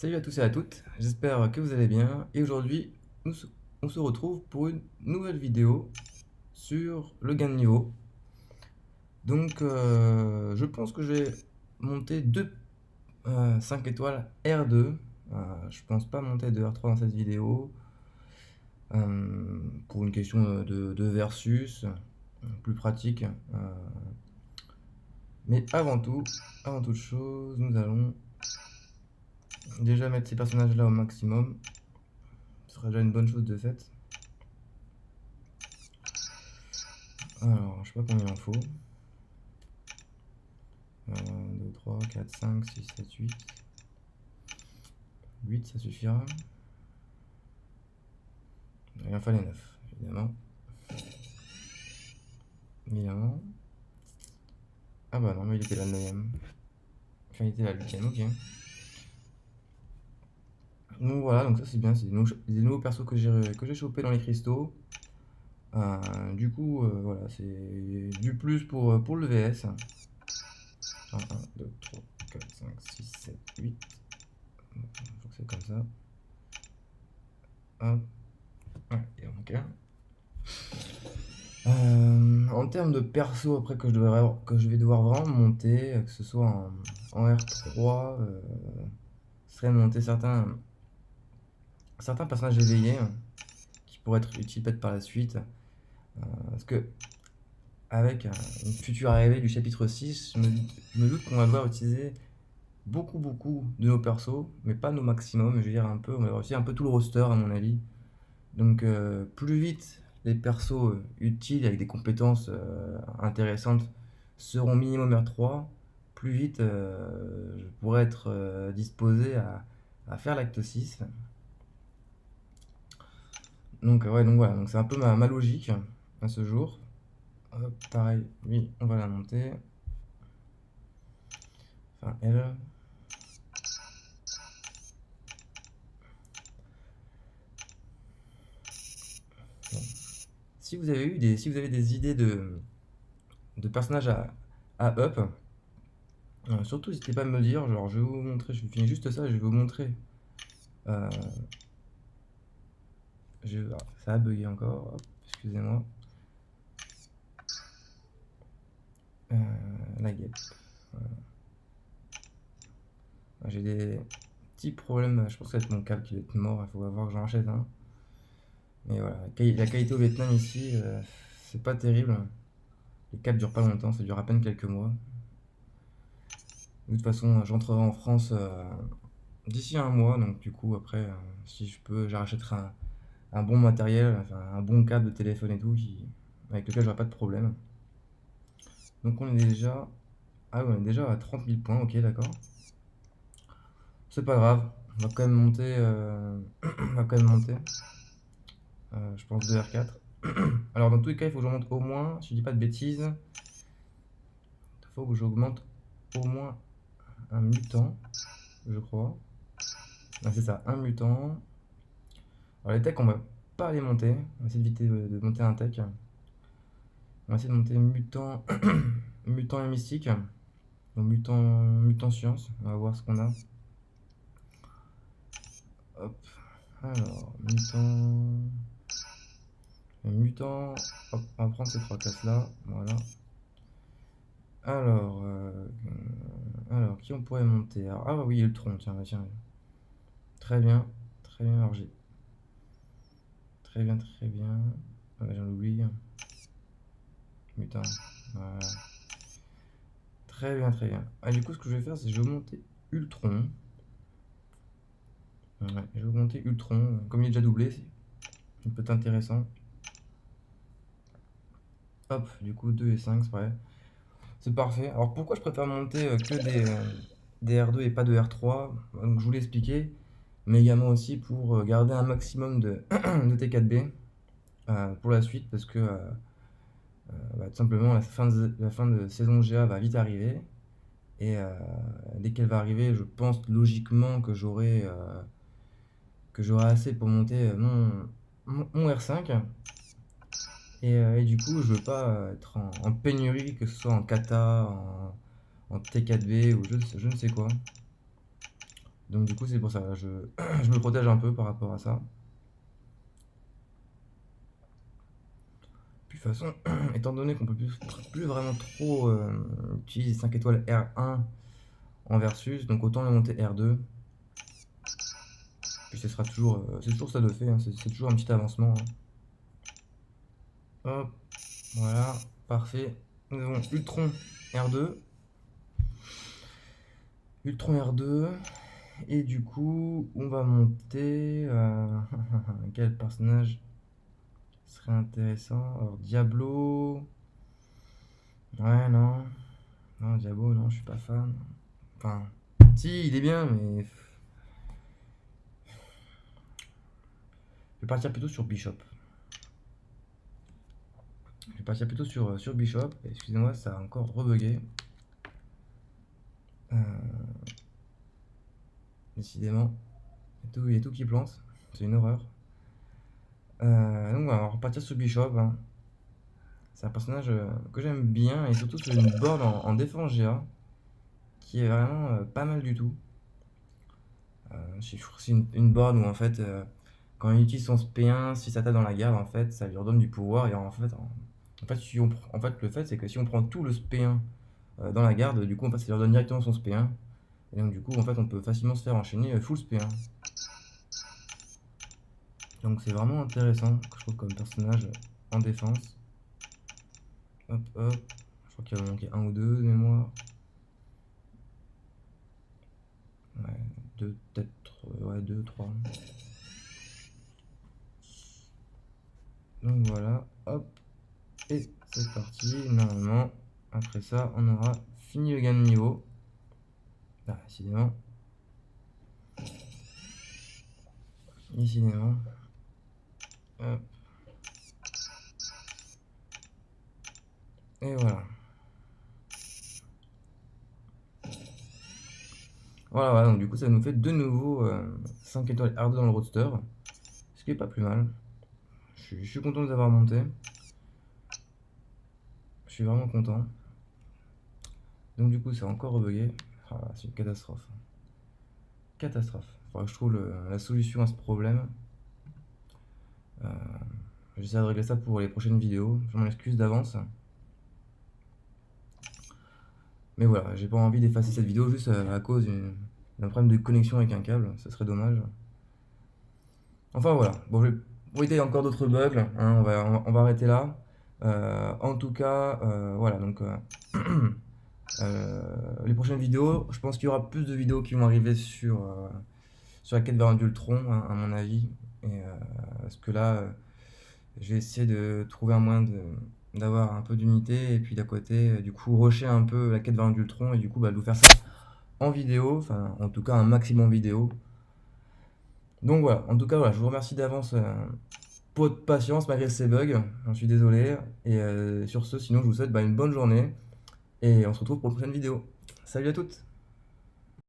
Salut à tous et à toutes, j'espère que vous allez bien et aujourd'hui on se retrouve pour une nouvelle vidéo sur le gain de niveau. Donc je pense que je vais monter deux 5 étoiles R2. Je pense pas monter de R3 dans cette vidéo pour une question de versus, plus pratique. Mais avant toute chose, nous allons déjà mettre ces personnages là au maximum. Ce sera déjà une bonne chose de faite. Alors, je sais pas combien il en faut. 2, 3, 4, 5, 6, 7, 8. 8, ça suffira. Il en fallait 9, évidemment. Évidemment. Ah bah non, mais il était là le 9ème. Enfin, il était là le 8ème, ok. Donc voilà, donc ça c'est bien, c'est des nouveaux persos que j'ai chopé dans les cristaux. Du coup, voilà, c'est du plus pour le VS. 1, 2, 3, 4, 5, 6, 7, 8. Je crois que c'est comme ça. Hop. Ouais, il en manque un. En termes de perso après que je vais devoir vraiment monter, que ce soit en R3, ce serait de monter certains personnages éveillés qui pourraient être utiles peut-être par la suite. Parce que avec une future arrivée du chapitre 6, je me doute qu'on va devoir utiliser beaucoup de nos persos, mais pas nos maximums, je veux dire un peu, on va devoir utiliser un peu tout le roster à mon avis. Donc plus vite les persos utiles avec des compétences intéressantes seront minimum R3, plus vite je pourrai être disposé à faire l'acte 6. Donc ouais, donc voilà, donc c'est un peu ma logique à ce jour. Hop, pareil, oui, on va la monter. Enfin, elle. Bon. Si vous avez des idées de personnages à up, surtout n'hésitez pas à me le dire. Genre, je vais vous montrer, je finis juste ça, je vais vous montrer. Euh, ça a bugué encore, hop, excusez-moi. Euh, la guêpe. Voilà. J'ai des petits problèmes, je pense que ça va être mon câble qui va être mort, il faut voir que j'en achète un. Mais voilà, la qualité au Vietnam ici, c'est pas terrible. Les câbles durent pas longtemps, ça dure à peine quelques mois. De toute façon, j'entrerai en France d'ici un mois, donc du coup, après, si je peux, j'achèterai un bon matériel, enfin, un bon câble de téléphone et tout, avec lequel j'aurai pas de problème. Donc on est déjà. Ah ouais, on est déjà à 30 000 points, ok, d'accord. C'est pas grave, on va quand même monter. On va quand même monter. Je pense 2 R4. Alors dans tous les cas, il faut que j'augmente au moins, si je dis pas de bêtises, il faut que j'augmente au moins un mutant, je crois. Ah, c'est ça, un mutant. Alors les techs, on va pas les monter. On va essayer d'éviter de monter un tech. On va essayer de monter mutant, mutant et mystique. Donc mutant science. On va voir ce qu'on a. Hop. Alors, mutant. Hop, on va prendre ces trois classes là. Voilà. Alors, qui on pourrait monter? Ah oui, le tronc, tiens, tiens. Très bien, très bien. Alors j'ai. Très bien, très bien. J'en oublie. Mutant. Voilà. Très bien, très bien. Ah, du coup, ce que je vais faire, c'est que je vais monter Ultron. Ouais, je vais augmenter Ultron. Comme il est déjà doublé, c'est peut être intéressant. Hop, du coup, 2 et 5, c'est vrai. C'est parfait. Alors pourquoi je préfère monter que des R2 et pas de R3? Donc, je vous l'ai expliqué, mais également aussi pour garder un maximum de T4B pour la suite, parce que bah, tout simplement la fin de saison GA va vite arriver. Et dès qu'elle va arriver, je pense logiquement que j'aurai assez pour monter mon R5. Et du coup, je veux pas être en pénurie, que ce soit en kata, en T4B ou je ne sais quoi. Donc du coup c'est pour ça, je me protège un peu par rapport à ça. Puis de toute façon, étant donné qu'on peut plus vraiment trop utiliser 5 étoiles R1 en versus, donc autant les monter R2. Puis ce sera toujours, c'est toujours ça de fait, hein, c'est toujours un petit avancement, hein. Hop, voilà, parfait. Nous avons Ultron R2. Ultron R2. Et du coup, on va monter. Quel personnage serait intéressant? Alors, Diablo. Ouais, non. Non, Diablo, non, je suis pas fan. Enfin, si, il est bien, mais. Je vais partir plutôt sur Bishop. Je vais partir plutôt sur Bishop. Excusez-moi, ça a encore rebugué. Décidément, il y a tout qui plante. C'est une horreur. Donc voilà, on va repartir sur Bishop, hein. C'est un personnage que j'aime bien, et surtout sur une board en défense GA qui est vraiment pas mal du tout. C'est une board où en fait, quand il utilise son SP1, si ça tape dans la garde, en fait, ça lui redonne du pouvoir. Et en fait, le fait c'est que si on prend tout le SP1 dans la garde, du coup, en fait, ça lui redonne directement son SP1. Et donc, du coup, en fait, on peut facilement se faire enchaîner full SP1. Donc, c'est vraiment intéressant, je trouve, comme personnage en défense. Hop, hop. Je crois qu'il va manquer un ou deux de mémoire. Ouais, deux, peut-être, ouais, deux, trois. Donc voilà, hop. Et c'est parti. Normalement, après ça, on aura fini le gain de niveau. Ah, décidément. Décidément. Hop. Et voilà. Voilà, donc du coup, ça nous fait de nouveau 5 étoiles R2 dans le roadster. Ce qui est pas plus mal. Je suis content de les avoir montés. Je suis vraiment content. Donc du coup, c'est encore rebugué. Ah, c'est une catastrophe. Catastrophe. Faudra que je trouve la solution à ce problème. J'essaie de régler ça pour les prochaines vidéos. Je m'en excuse d'avance. Mais voilà, j'ai pas envie d'effacer cette vidéo juste à cause d'un problème de connexion avec un câble. Ça serait dommage. Enfin voilà. Bon, je vais pour éviter encore d'autres bugs, hein, on va arrêter là. En tout cas, voilà. Donc les prochaines vidéos, je pense qu'il y aura plus de vidéos qui vont arriver sur la quête vers d'Ultron, hein, à mon avis. Et parce que là, je vais essayer de trouver un moyen d'avoir un peu d'unité, et puis d'à côté, du coup, rusher un peu la quête vers d'Ultron, et du coup, bah, de vous faire ça en vidéo, enfin, en tout cas, un maximum vidéo. Donc voilà, en tout cas, voilà, je vous remercie d'avance pour votre patience malgré ces bugs, j'en suis désolé. Et sur ce, sinon, je vous souhaite une bonne journée, et on se retrouve pour une prochaine vidéo. Salut à toutes!